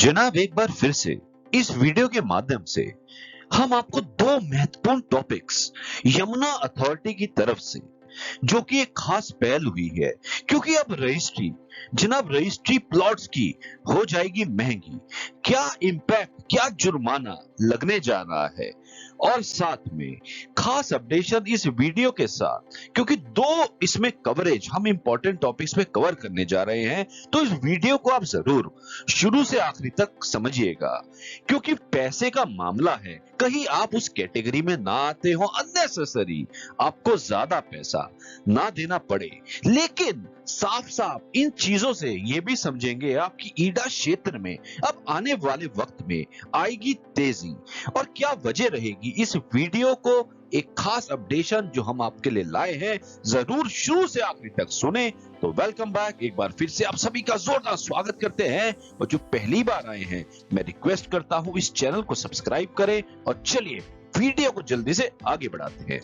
जनाब एक बार फिर से इस वीडियो के माध्यम से हम आपको दो महत्वपूर्ण टॉपिक्स यमुना अथॉरिटी की तरफ से जो कि एक खास पहल हुई है क्योंकि अब रजिस्ट्री प्लॉट्स की हो जाएगी महंगी। क्या इंपैक्ट, क्या जुर्माना लगने जा रहा है और साथ में खास अपडेशन इस वीडियो के साथ, क्योंकि दो इसमें कवरेज हम इंपॉर्टेंट टॉपिक्स पे कवर करने जा रहे हैं। तो इस वीडियो को आप जरूर शुरू से आखिरी तक समझिएगा क्योंकि पैसे का मामला है, कहीं आप उस कैटेगरी में ना आते हो अननेसेसरी आपको ज्यादा पैसा ना देना पड़े। लेकिन साफ साफ इन चीजों से ये भी समझेंगे आप कि ईडा क्षेत्र में अब आने वाले वक्त में आएगी तेजी और क्या वजह रहेगी। इस वीडियो को एक खास अपडेशन जो हम आपके लिए लाए हैं, जरूर शुरू से आखिरी तक सुने। तो वेलकम बैक, एक बार फिर से आप सभी का जोरदार स्वागत करते हैं और जो पहली बार आए हैं मैं रिक्वेस्ट करता हूं इस चैनल को सब्सक्राइब करें और चलिए वीडियो को जल्दी से आगे बढ़ाते हैं।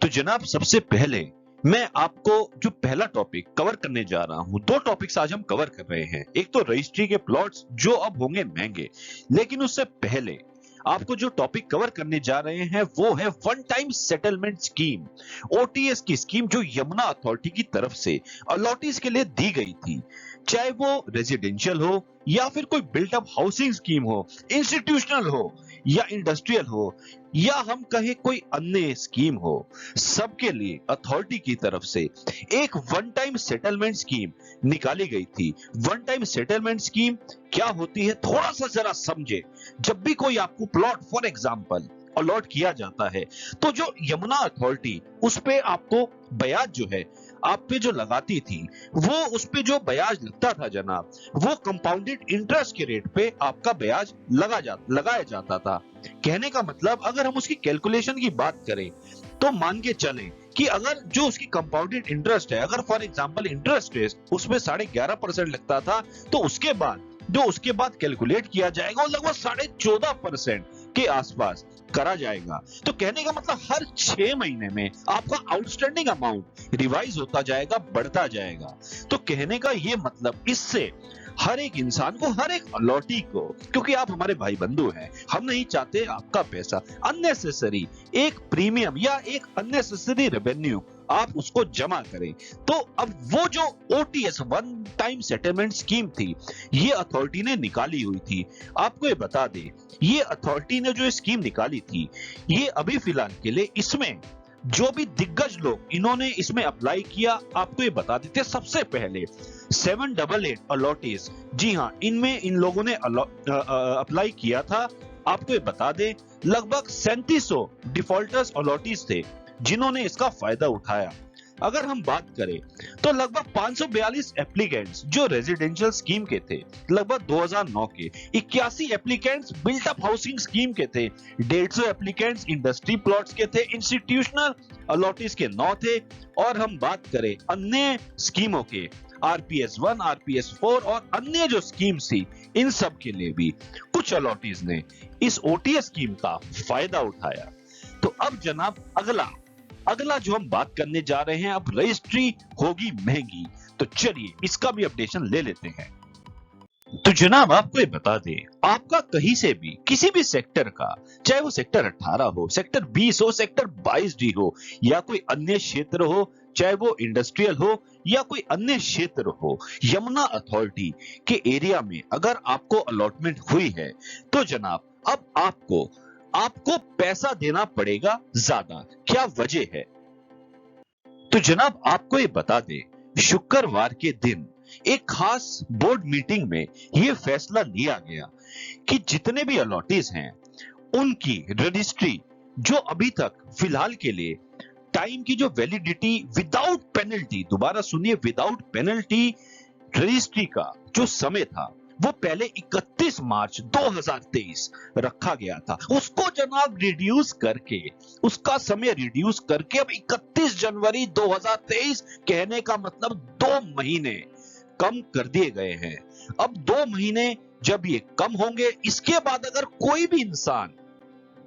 तो जनाब सबसे पहले मैं आपको जो पहला टॉपिक कवर करने जा रहा हूं, दो टॉपिक्स आज हम कवर कर रहे हैं। एक तो रजिस्ट्री के प्लॉट्स जो अब होंगे महंगे, लेकिन उससे पहले आपको जो टॉपिक कवर करने जा रहे हैं वो है one time settlement scheme, OTS की स्कीम जो यमुना अथॉरिटी की तरफ से अलॉटीज के लिए दी गई थी। चाहे वो रेजिडेंशियल हो या फिर कोई बिल्ट अप हाउसिंग स्कीम हो, इंस्टीट्यूशनल हो या इंडस्ट्रियल हो या हम कहें कोई अन्य स्कीम हो, सबके लिए अथॉरिटी की तरफ से एक वन टाइम सेटलमेंट स्कीम निकाली गई थी। वन टाइम सेटलमेंट स्कीम क्या होती है थोड़ा सा जरा समझे। जब भी कोई आपको प्लॉट फॉर एग्जांपल अलॉट किया जाता है तो जो यमुना अथॉरिटी उस पे आपको ब्याज जो है आप पे जो लगाती थी, वो उस पे जो ब्याज लगता था जनाब, वो कंपाउंडेड इंटरेस्ट के रेट पे आपका ब्याज लगाया जाता था। कहने का मतलब अगर हम उसकी कैलकुलेशन की बात करें तो मान के चलें कि अगर जो उसकी कंपाउंडेड इंटरेस्ट है, अगर फॉर एग्जांपल इंटरेस्ट रेट उसमें 11.5% लगता था, तो उसके बाद कैलकुलेट किया जाएगा और लगभग 14.5% के आसपास करा जाएगा। तो कहने का मतलब हर 6 महीने में आपका आउटस्टैंडिंग अमाउंट रिवाइज होता जाएगा, बढ़ता जाएगा। तो कहने का ये मतलब इससे हर एक इंसान को, हर एक अलॉटी को, क्योंकि आप हमारे भाई बंधु हैं, हम नहीं चाहते आपका पैसा अननेसेसरी एक प्रीमियम या एक अननेसेसरी रेवेन्यू आप उसको जमा करें। तो अब वो जो OTS one time settlement scheme थी, ये अथॉरिटी ने निकाली हुई थी। आपको ये बता दें, ये अथॉरिटी ने जो स्कीम निकाली थी, ये अभी फिलहाल के लिए इसमें जो भी दिग्गज लोग इन्होंने इसमें अप्लाई किया, आपको ये बता देते सबसे पहले 788 अलॉटीज, जी हाँ, इनमें इन लोगों ने अप्लाई किया था। आपको ये बता दें लगभग 3700 डिफॉल्टर्स अलॉटीज थे जिन्होंने इसका फायदा उठाया। अगर हम बात करें तो लगभग 542 एप्लीकेंट्स जो रेजिडेंशियल स्कीम के थे, लगभग 2009 के 81 applicants built up housing scheme के थे, 150 एप्लीकेंट्स इंडस्ट्री प्लॉट्स के थे, इंस्टीट्यूशनल अलॉटीज के 9 थे। और हम बात करें अन्य स्कीमों के, आरपीएस 1, आरपीएस 4 और अन्य जो स्कीम्स थी, इन सब के लिए भी कुछ अलॉटीज ने इस ओटीएस स्कीम का फायदा उठाया। तो अब जनाब अगला जो हम बात करने जा रहे हैं, अब रजिस्ट्री होगी महंगी, तो चलिए इसका भी अपडेशन ले लेते हैं। तो जनाब आपको ये बता दें, आपका कहीं से भी किसी भी सेक्टर का, चाहे वो सेक्टर 18 हो, सेक्टर 20 हो, सेक्टर 22D हो या कोई अन्य क्षेत्र हो, चाहे वो इंडस्ट्रियल हो या कोई अन्य क्षेत्र हो, यमुना अथॉरिटी के एरिया में अगर आपको अलॉटमेंट हुई है तो जनाब अब आपको पैसा देना पड़ेगा ज्यादा। क्या वजह है? तो जनाब आपको ये बता दें, शुक्रवार के दिन एक खास बोर्ड मीटिंग में यह फैसला लिया गया कि जितने भी अलॉटीज हैं उनकी रजिस्ट्री जो अभी तक फिलहाल के लिए टाइम की जो वैलिडिटी विदाउट पेनल्टी, दोबारा सुनिए, विदाउट पेनल्टी रजिस्ट्री का जो समय था वो पहले 31 मार्च 2023 रखा गया था, उसको जनाब रिड्यूस करके, उसका समय रिड्यूस करके अब 31 जनवरी 2023, कहने का मतलब 2 महीने कम कर दिए गए हैं। अब 2 महीने जब ये कम होंगे, इसके बाद अगर कोई भी इंसान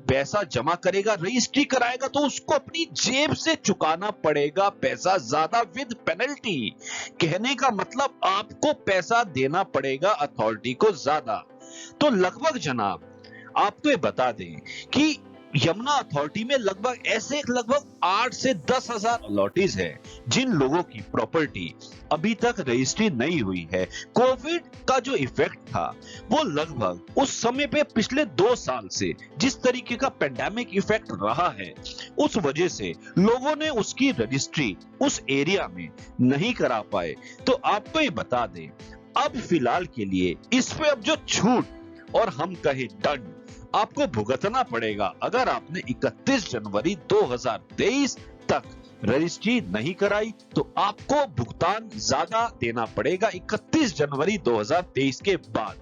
पैसा जमा करेगा, रजिस्ट्री कराएगा तो उसको अपनी जेब से चुकाना पड़ेगा पैसा ज्यादा विद पेनल्टी। कहने का मतलब आपको पैसा देना पड़ेगा अथॉरिटी को ज्यादा। तो लगभग जनाब आपको ये बता दें कि यमुना अथॉरिटी में लगभग 8 से 10 हजार अलॉटीज है जिन लोगों की प्रॉपर्टी अभी तक रजिस्ट्री नहीं हुई है। कोविड का जो इफेक्ट था वो लगभग उस समय पे पिछले 2 साल से जिस तरीके का पेंडेमिक इफेक्ट रहा है उस वजह से लोगों ने उसकी रजिस्ट्री उस एरिया में नहीं करा पाए। तो आपको ये बता दें अब फिलहाल के लिए इस पे अब जो छूट और हम कहे दंड आपको भुगतना पड़ेगा अगर आपने 31 जनवरी 2023 तक रजिस्ट्री नहीं कराई तो आपको भुगतान ज्यादा देना पड़ेगा 31 जनवरी 2023 के बाद।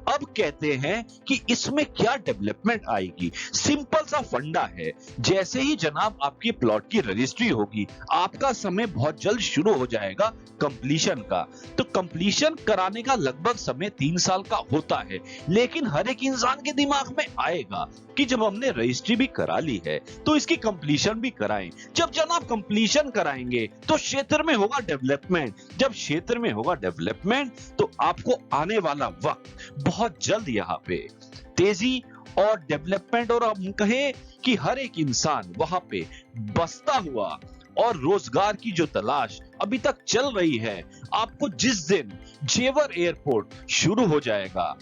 अब कहते हैं कि इसमें क्या डेवलपमेंट आएगी। सिंपल सा फंडा है, जैसे ही जनाब आपकी प्लॉट की रजिस्ट्री होगी आपका समय बहुत जल्द शुरू हो जाएगा कंप्लीशन का। तो कंप्लीशन कराने का लगभग समय 3 साल का होता है, लेकिन हर एक इंसान के दिमाग में आएगा कि जब हमने रजिस्ट्री भी करा ली है तो इसकी कंप्लीशन भी कराएं। जब जनाब कंप्लीशन कराएंगे तो क्षेत्र में होगा डेवलपमेंट, जब क्षेत्र में होगा डेवलपमेंट तो आपको आने वाला वक्त बहुत जल्द यहाँ पे तेजी और डेवलपमेंट और हम कहें कि हर एक इंसान वहां पे बसता हुआ और रोजगार की जो तलाश अभी तक चल रही है, आपको जिस दिन जेवर एयरपोर्ट शुरू हो जाएगा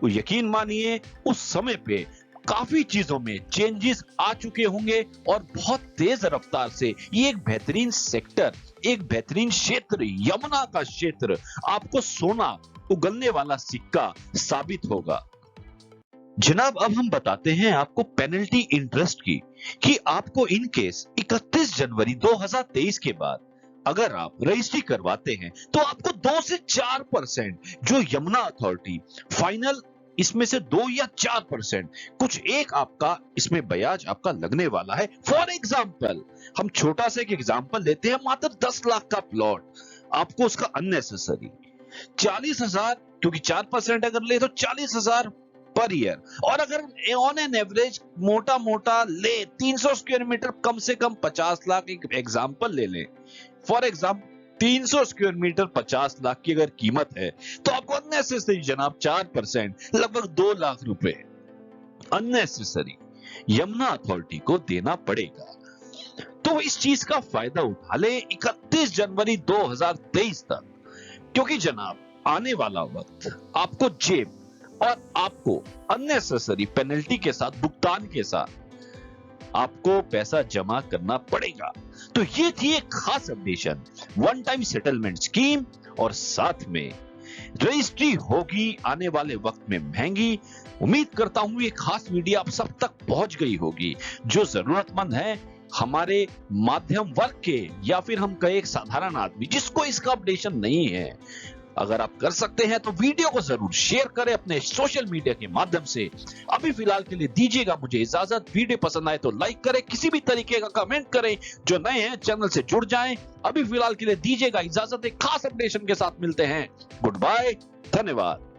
तो यकीन मानिए उस समय पे काफी चीजों में चेंजेस आ चुके होंगे और बहुत तेज रफ्तार से ये एक बेहतरीन सेक्टर, एक बेहतरीन क्षेत्र, यमुना का क्षेत्र आपको सोना उगलने वाला सिक्का साबित होगा। जनाब अब हम बताते हैं आपको पेनल्टी इंटरेस्ट की कि आपको इन केस 31 जनवरी 2023 के बाद अगर आप रजिस्ट्री करवाते हैं तो आपको 2 से 4% जो यमुना अथॉरिटी फाइनल इसमें से 2 या 4% कुछ एक आपका इसमें ब्याज आपका लगने वाला है। फॉर एग्जांपल हम छोटा सा एक एग्जांपल लेते हैं, मात्र 10 लाख का प्लॉट आपको उसका अननेसेसरी 40,000 क्योंकि 4% अगर ले तो 40,000 पर ईयर, और अगर ऑन एन एवरेज मोटा मोटा ले 300 स्क्वायर मीटर कम से कम 50 लाख एक एग्जांपल ले लें। For example 300 square metre 50 lakh की अगर कीमत है तो आपको अननेसेसरी जनाब 4% लगभग 2 लाख रुपए अननेसेसरी यमुना अथॉरिटी को देना पड़ेगा। तो इस चीज का फायदा उठा ले 31 जनवरी 2023 तक, क्योंकि जनाब आने वाला वक्त आपको जेब और आपको अननेसेसरी पेनल्टी के साथ भुगतान के साथ आपको पैसा जमा करना पड़ेगा। तो ये थी एक खास updation, one time settlement scheme, और साथ में रजिस्ट्री होगी आने वाले वक्त में महंगी। उम्मीद करता हूं ये खास वीडियो आप सब तक पहुंच गई होगी। जो जरूरतमंद है हमारे माध्यम वर्ग के या फिर हम कहे एक साधारण आदमी जिसको इसका अपडेशन नहीं है, अगर आप कर सकते हैं तो वीडियो को जरूर शेयर करें अपने सोशल मीडिया के माध्यम से। अभी फिलहाल के लिए दीजिएगा मुझे इजाजत। वीडियो पसंद आए तो लाइक करें, किसी भी तरीके का कमेंट करें, जो नए हैं चैनल से जुड़ जाएं। अभी फिलहाल के लिए दीजिएगा इजाजत, एक खास अपडेशन के साथ मिलते हैं। गुड बाय, धन्यवाद।